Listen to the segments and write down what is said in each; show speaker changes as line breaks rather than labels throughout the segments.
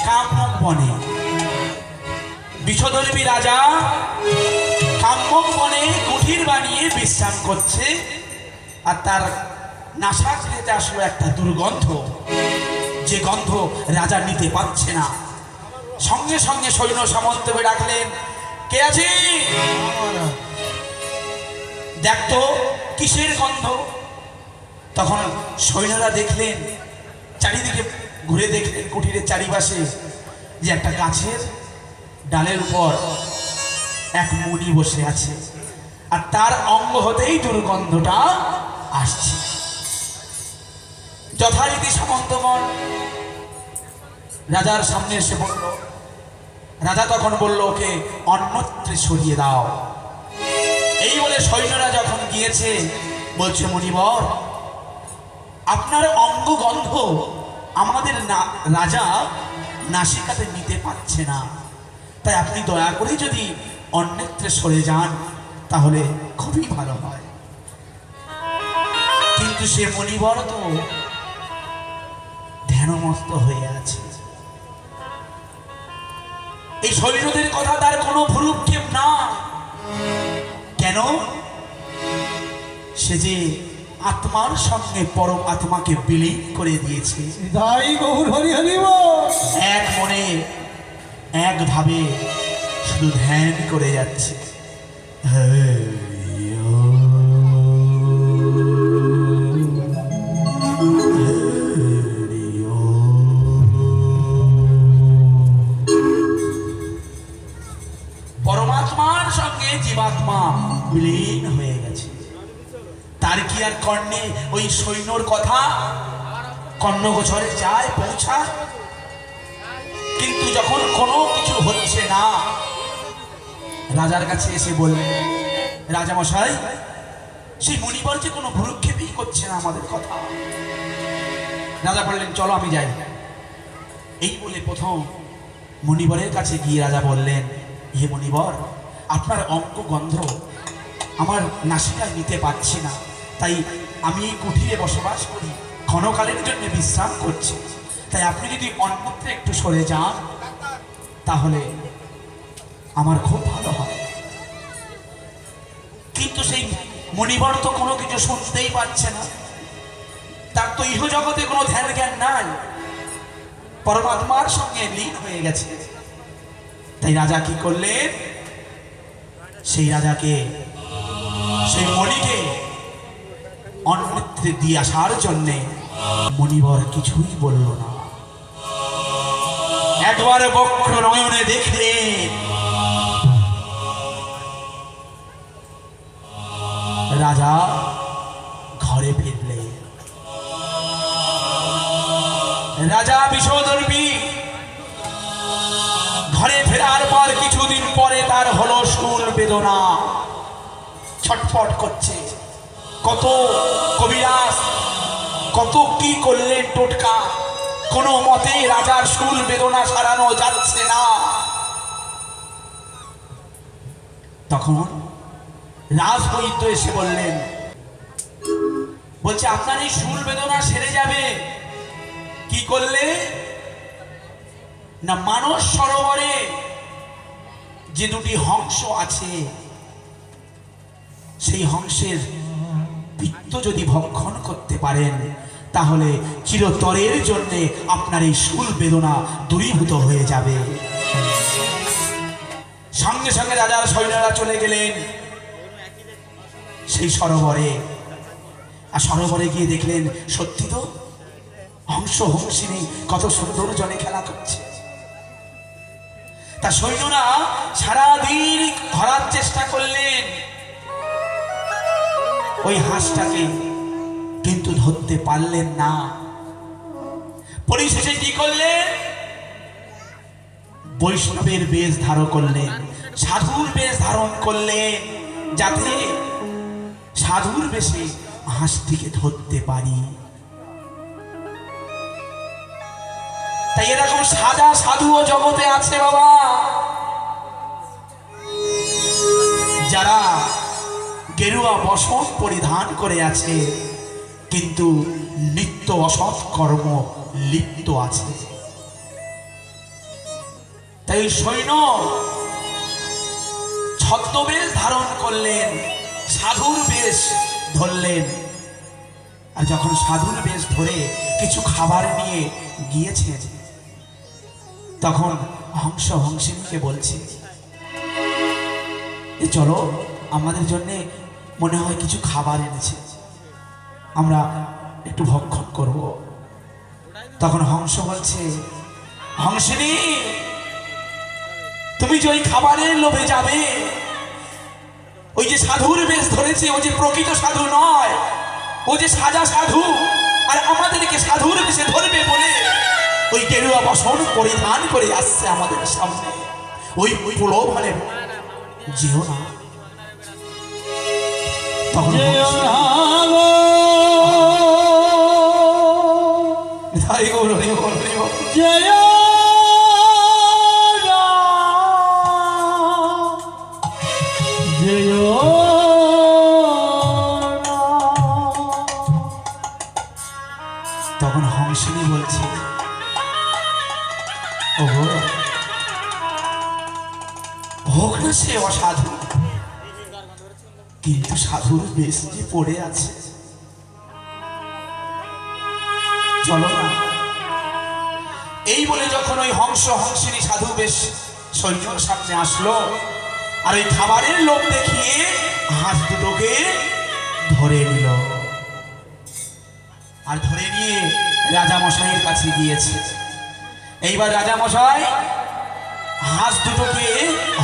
কাম্যক বনে বিষধর্মী রাজা কাম্যক বনে কুঠির বানিয়ে বিশ্রাম করছে, আর তার নাসাগ্রেতে আসলো একটা দুর্গন্ধ, যে গন্ধ রাজা নিতে পারছে না। সঙ্গে সঙ্গে সৈন্য সামন্তকে ডাকলেন, কে আছে? দেখতো কিসের গন্ধ? তখন সৈন্যরা দেখলেন, চারিদিকে ঘুরে দেখলেন কুঠিরের চারিপাশে যে একটা গাছের ডালের উপর এক মুনি বসে আছে, আর তার অঙ্গ হতেই দুর্গন্ধটা আসছে। যথারীতি সামন্তগণ রাজার সামনে এসে বলল। রাজা তখন বলল, ওকে অন্যত্রে সরিয়ে দাও। এই বলে সৈন্যরা যখন গিয়েছে, বলছে, মুনিবর, আপনার অঙ্গ গন্ধ আমাদের রাজা নাসিকাতে নিতে পারছে না, তাই আপনি দয়া করে যদি অন্যত্রে সরে যান তাহলে খুবই ভালো হয়। কিন্তু সে মুনিবর তো ধ্যানমস্ত হয়ে আছে, এই সৈন্যদের কথা তার কোনো ভ্রুক্ষেপ না। কেন? সে যে আত্মার সঙ্গে পরম আত্মাকে বিলীন করে দিয়েছে। এক মনে একভাবে শুধু ধ্যান করে যাচ্ছে। পরমাত্মার সঙ্গে জীবাত্মা বিলীন হয়ে গেছে। তার কি আর কর্ণে ওই সৈন্যর কথা কর্ণগোচরে যায়, পৌঁছায়? কিন্তু যখন কোনো কিছু হচ্ছে না, রাজার কাছে এসে বললেন, রাজামশাই, সেই মুনিবর যে কোনো ভ্রুক্ষেপই করছে না আমাদের কথা। রাজা বললেন, চলো আমি যাই। এই বলে প্রথম মুনিবরের কাছে গিয়ে রাজা বললেন, হে মুনিবর, আপনার অঙ্গ গন্ধ আমার নাসিকায় নিতে পারছি না, তাই আমি এই কুঠিরে বসবাস করি, ক্ষণকালের জন্য বিশ্রাম করছি, তাই আপনি যদি অন্যত্রে একটু সরে যান তাহলে আমার খুব ভালো হয়। কিন্তু সেই মুনিবর তো কোনো কিছু শুনতেই পাচ্ছে না, তার তো ইহ জগতে কোনো ধ্যান জ্ঞান নাই, পরমাত্মার সঙ্গে লীন হয়ে গেছে। তাই রাজা কি করলেন? সেই রাজাকে, সেই মণিকে অন্যত্রে দিয়ে আসার জন্যে মুনিবর কিছুই বলল না। একবার বক্র নয়নে দেখলেন রাজা ঘরে ফিরলেন। রাজা বিষধর্মী ঘরে ফেরার পর কিছুদিন পরে তার হলো শুল বেদনা, ছটফট করছে। কত কবিরাজ, কত কি করলেন টোটকা, কোনো মতেই রাজার শুল বেদনা সারানো যাচ্ছে না। তখন রাজবৈদ্য এসে বললেন, বলছে, আপনার এই শুল বেদনা সেরে যাবে কি করলে? না, মানস সরোবরে যে দুটি হংস আছে, সেই হংসের পিত্ত যদি ভক্ষণ করতে পারেন তাহলে চিরতরের জন্য আপনার এই শুল বেদনা দূরীভূত হয়ে যাবে। সঙ্গে সঙ্গে রাজার সৈন্যরা চলে গেলেন সেই সরোবরে, আর সরোবরে গিয়ে দেখলেন সত্যি তো হংস হংসিনী কত সুন্দর জলে খেলা করছে। তা সৈন্যরা সারাদিন ধরার চেষ্টা করলেন ওই হাঁসটাকে, কিন্তু ধরতে পারলেন না। পরিশেষে কি করলেন? বৈষ্ণবের বেশ ধারণ করলেন, সাধুর বেশ ধারণ করলেন, যাতে সাধুর বেশে হাঁসটিকে ধরতে পারি। তাই এরকম সাদা সাধুও জগতে আছে বাবা, যারা গেরুয়া বসন পরিধান করে আছে কিন্তু নিত্য অসৎ কর্ম লিপ্ত আছে। তাই ওই সৈন্য ছদ্মবেশ ধারণ করলেন, সাধুর বেশ ধরলেন। আর যখন সাধুর বেশ ধরে কিছু খাবার নিয়ে গিয়েছেন, তখন হংস হংসিনীকে বলছে, চলো আমাদের জন্য মনে হয় কিছু খাবার এনেছে, আমরা একটু ভক্ষণ করব। তখন হংস বলছে, হংসিনী তুমি যে ওই খাবারের লোভে যাবে, ওই যে সাধুর বেশ ধরেছে ও যে প্রকৃত সাধু নয়, ও যে সাজা সাধু, আর আমাদেরকে সাধুর বেশে ধরবে বলে ওই গেরুয়া বসন পরিধান করে আসছে আমাদের সামনে, ওই প্রলোভনে যেও না। তখন তখন হংসিনী বলছে, ওহো হোক না সে অসাধু, কিন্তু সাধুর বেশ যে পড়ে আছে, চলো না। এই বলে যখন ওই হংস হংসিনী সাধু বেশ সৈন্যর সামনে আসলো, আর ওই খাবারের লোভ দেখিয়ে হাঁস দুটোকে ধরে নিল, আর ধরে নিয়ে রাজা মশাইয়ের কাছে গিয়েছে। এইবার রাজা মশাই হাঁস দুটোকে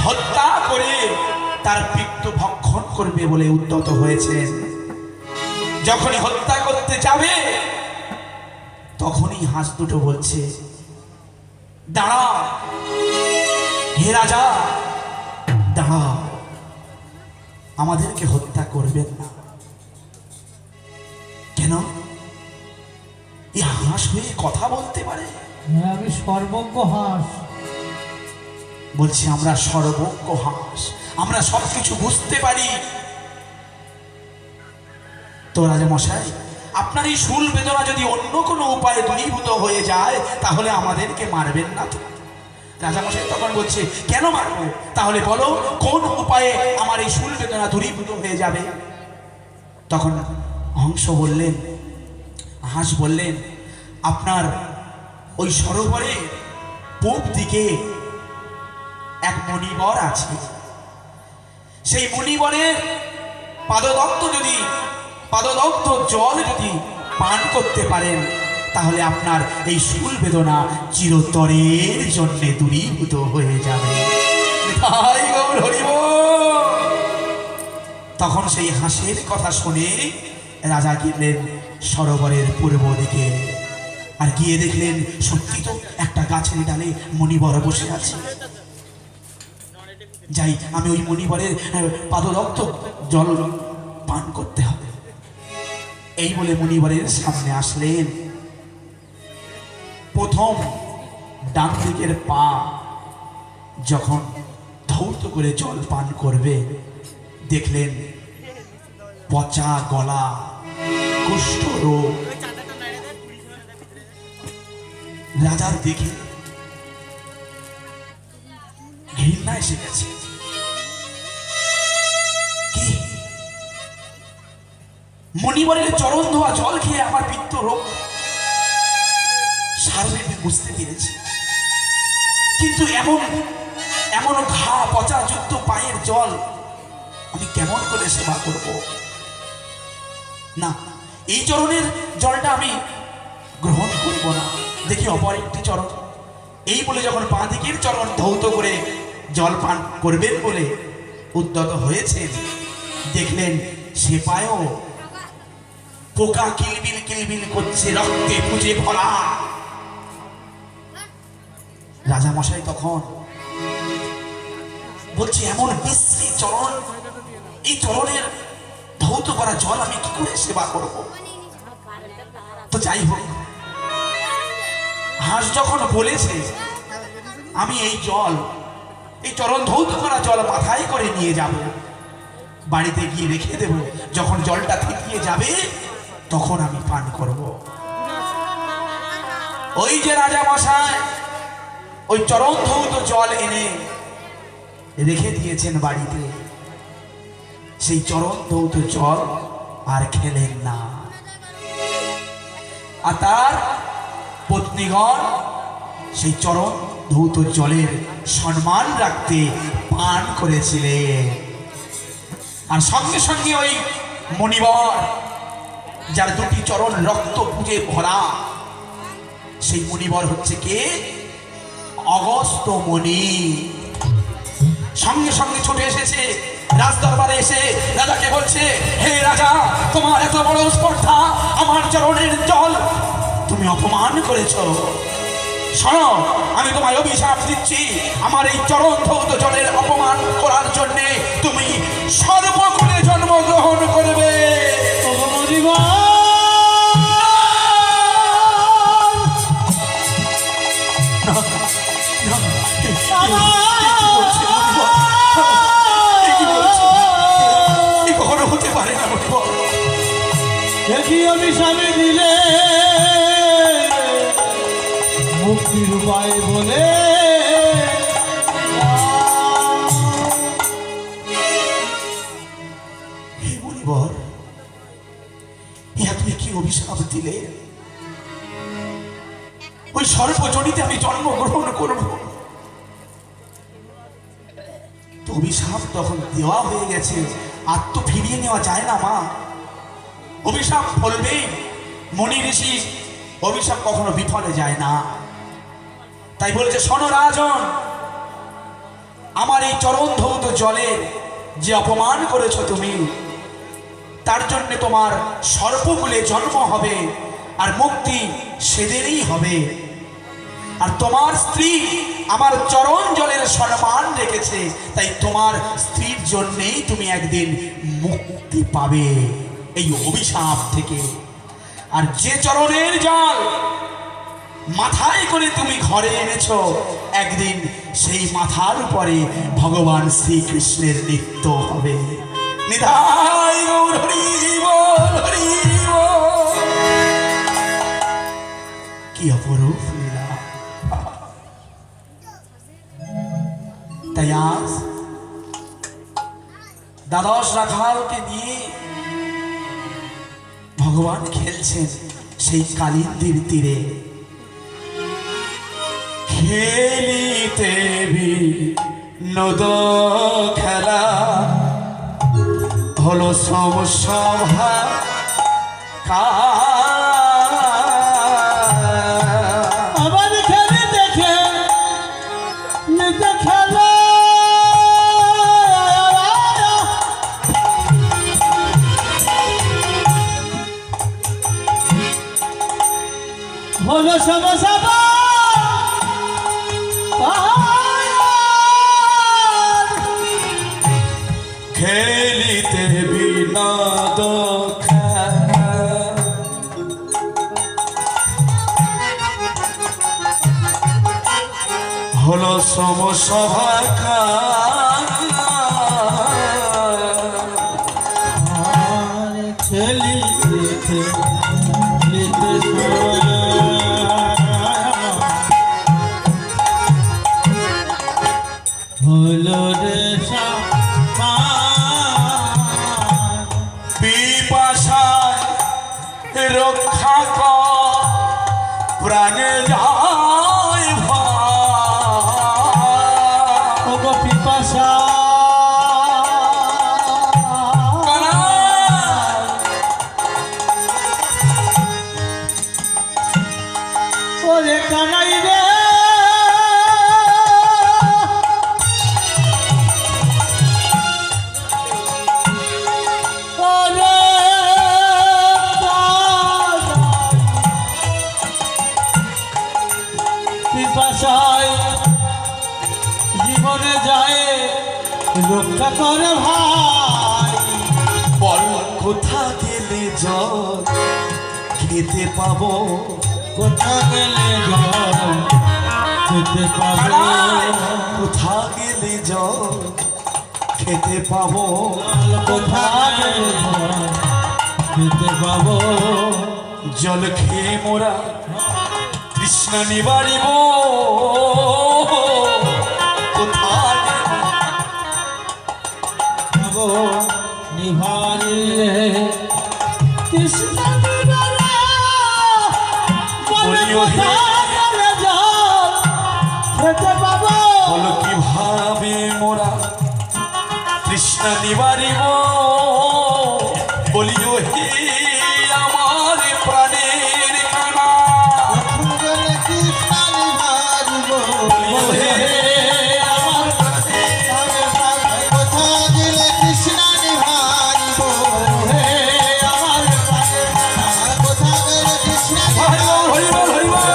হত্যা করে তার পিত্ত ভক্ষণ করবে বলে উদ্যত হয়েছেন। যখনই হত্যা করতে যাবে, তখনই হাঁস দুটো বলছে, দাঁড়া হে রাজা, দাঁড়া, আমাদেরকে হত্যা করবেন না। কেন? এই হাঁস হয়ে কথা বলতে পারে?
আমি সর্বজ্ঞ হাঁস।
বলছি আমরা সর্বজ্ঞ হাঁস, আমরা সবকিছু বুঝতে পারি। তো রাজা মশাই, আপনার এই শুল বেদনা যদি অন্য কোনো উপায়ে দূরীভূত হয়ে যায়, তাহলে আমাদেরকে মারবেন না তো? রাজা মশাই তখন বলছে, কেন মারবো? তাহলে বলো কোন উপায়ে আমার এই শুল বেদনা দূরীভূত হয়ে যাবে? তখন হংস বললেন, হাঁস বললেন, আপনার ওই সরোবরে পূব দিকে এক মণিবর আছে, সেই মণিবরের পাদদগ্ধ জল যদি পান করতে পারেন, তাহলে আপনার এই শুল বেদনা চিরতরের জন্য দূরীভূত হয়ে যাবে। তখন সেই হাঁসের কথা শুনে রাজা গেলেন সরোবরের পূর্ব দিকে, আর গিয়ে দেখলেন সত্যি তো একটা গাছের ডালে মণিবর বসে আছে। যাই, আমি ওই মণিবরের পাদদগ্ধ জল পান করতে হবে। এই বলে মণিবরের সামনে আসলেন। প্রথম ডান দিকের পা যখন ধৌত করে জল পান করবে, দেখলেন পচা গলা, কুষ্ঠ রোগ। রাজার দেখে ঘৃণা এসে গেছে। মণিবরের চরণ ধোয়া জল খেয়ে আমার পিত্ত রোগ সারবে বুঝতে পেরেছি, কিন্তু এমন ঘা পচা যুক্ত পায়ের জল আমি কেমন করে সেবা করব? না, এই চরণের জলটা আমি গ্রহণ করব না, দেখি অপর একটি চরণ। এই বলে যখন বাঁ দিকের চরণ ধৌত করে জল পান করবেন বলে উদ্যত হয়েছেন, দেখলেন সে পায়েও পোকা কিলবিল কিলবিল করছে, রক্তে পুজে ভরা। রাজা মশাই তখন বলছে, এমন বিশ্রী চরণ, এই চরণের ধৌত করা জল আমি কি করে সেবা করব? তো যাই হোক, হাঁস যখন বলেছে আমি এই চরণ ধৌত করা জল মাথায় করে নিয়ে যাব, বাড়িতে গিয়ে রেখে দেব, যখন জলটা থিতিয়ে যাবে তখন আমি পান করব। ওই যে রাজা মশাই ওই চরণ ধৌত জল এনে রেখে দিয়েছেন বাড়িতে। সেই চরণ ধৌত জল আর খেলেন না। আর তার পত্নীগণ সেই চরণ ধৌত জলের সম্মান রাখতে পান করেছিলেন। আর সঙ্গে সঙ্গে ওই মণিবর, যার দুটি চরণ রক্ত পুঁজে ভরা, সেই মণিবর হচ্ছে কে? অগস্ত্য মণি। সঙ্গে সঙ্গে ছুটে এসেছে রাজ দরবারে, এসে রাজাকে বলছে, হে রাজা, তোমার এত বড় স্পর্ধা, আমার চরণের জল তুমি অপমান করেছ। শোনো, আমি তোমায় অভিশাপ দিচ্ছি, আমার এই চরণ ধৌত জলের অপমান করার জন্য তুমি সর্বকুলে জন্মগ্রহণ করবে। কখনো হতে পারে না।
দেখি অভিশাপে দিলে মুক্তির উপায় বলে
হে মণিবর, ইহা তুমি কি অভিশাপ দিলে? ওই সর্বজনীতে আমি জন্মগ্রহণ করব। তো অভিশাপ তখন দেওয়া হয়ে গেছে, আর তো ফিরিয়ে নেওয়া যায় না মা। অভিশাপ ফলবে। মণি ঋষি অভিশাপ কখনো বিফলে যায় না। তাই বলছে, শোনো রাজন, আমার এই চরণ ধৌত জলের যে অপমান করেছ তুমি, তার জন্য তোমার সর্বকুলে জন্ম হবে, আর মুক্তি সেদিনই হবে। আর তোমার স্ত্রী আমার চরণ জলের সম্মান রেখেছে, তাই তোমার স্ত্রীর জন্যেই তুমি একদিন মুক্তি পাবে এই অভিশাপ থেকে। আর যে চরণের জল মাথায় করে তুমি ঘরে এনেছো, একদিন সেই মাথার উপরে ভগবান শ্রীকৃষ্ণের নৃত্য হবে। নিধাই গৌর হরি বল, হরি বল। কি অপরূপ লীলা। তাই আজ দ্বাদশ রাখালকে নিয়ে ভগবান খেলছেন সেই কালিন্দীর তীরে। খেলিতে বিনোদ খেলা হলো সমসভা
আবার খেলে দেখে নিতে খেলা হলো সমসভা
খেলিতে বিনোদ হলো সমসভা
খেলিতে হলো রে
পিপাসায় রক্ষা কর প্রাণে যায়
ভয় পিপাসা ওরে কানাই রে জীবনে যায় রক্ষা করে ভাই।
বল কোথা গেলে জল খেতে পাবো,
কোথা গেলে জল খেতে পাবো,
কোথা গেলে জল খেতে পাবো,
কোথা গেলে জল খেতে পাবো।
জল খেয়ে মোরা তৃষ্ণা নিবারিব। নিবারিব বলিও হে আমার প্রাণের কানা বলিও হে আমার হরিবল হরিবল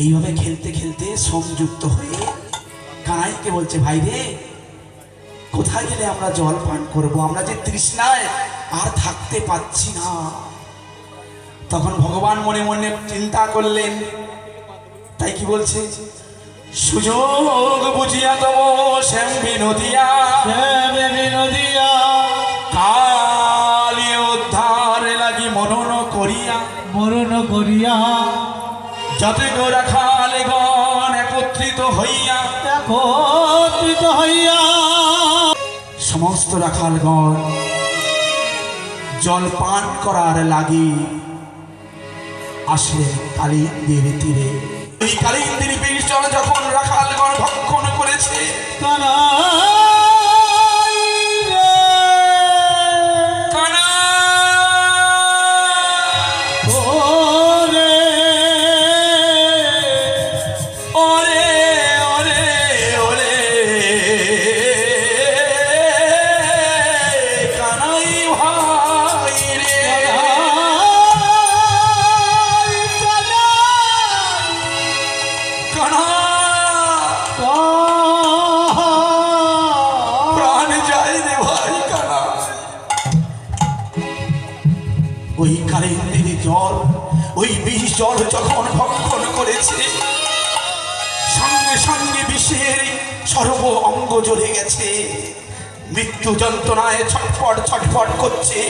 এইভাবে খেলতে খেলতে সংযুক্ত হয়ে কানাইকে বলছে, ভাই রে কোথায় গেলে আমরা জল পান করব, আমরা যে তৃষ্ণায় আর থাকতে পাচ্ছি না। তখন ভগবান মনে মনে চিন্তা করলেন, তাই কি বলছে, সুযোগ বুঝিয়া তব শ্যাম বিনোদিয়া কালী উদ্ধার লাগি মনন করিয়া যাতে গো রাখালগণ একত্রিত হইয়া সমস্ত রাখালগণ জল পান করার লাগি আসলেন কালিন্দির তীরে। এই কালিন্দির বীজ জল যখন রাখালগণ ভক্ষণ করেছে, ওই কালিন্দির জল, ওই বিষ জল যখন ভক্ষণ করেছে, সঙ্গে সঙ্গে বিষের সর্ব অঙ্গ জ্বলে গেছে, মৃত্যু যন্ত্রণায় ছটফট ছটফট করছে।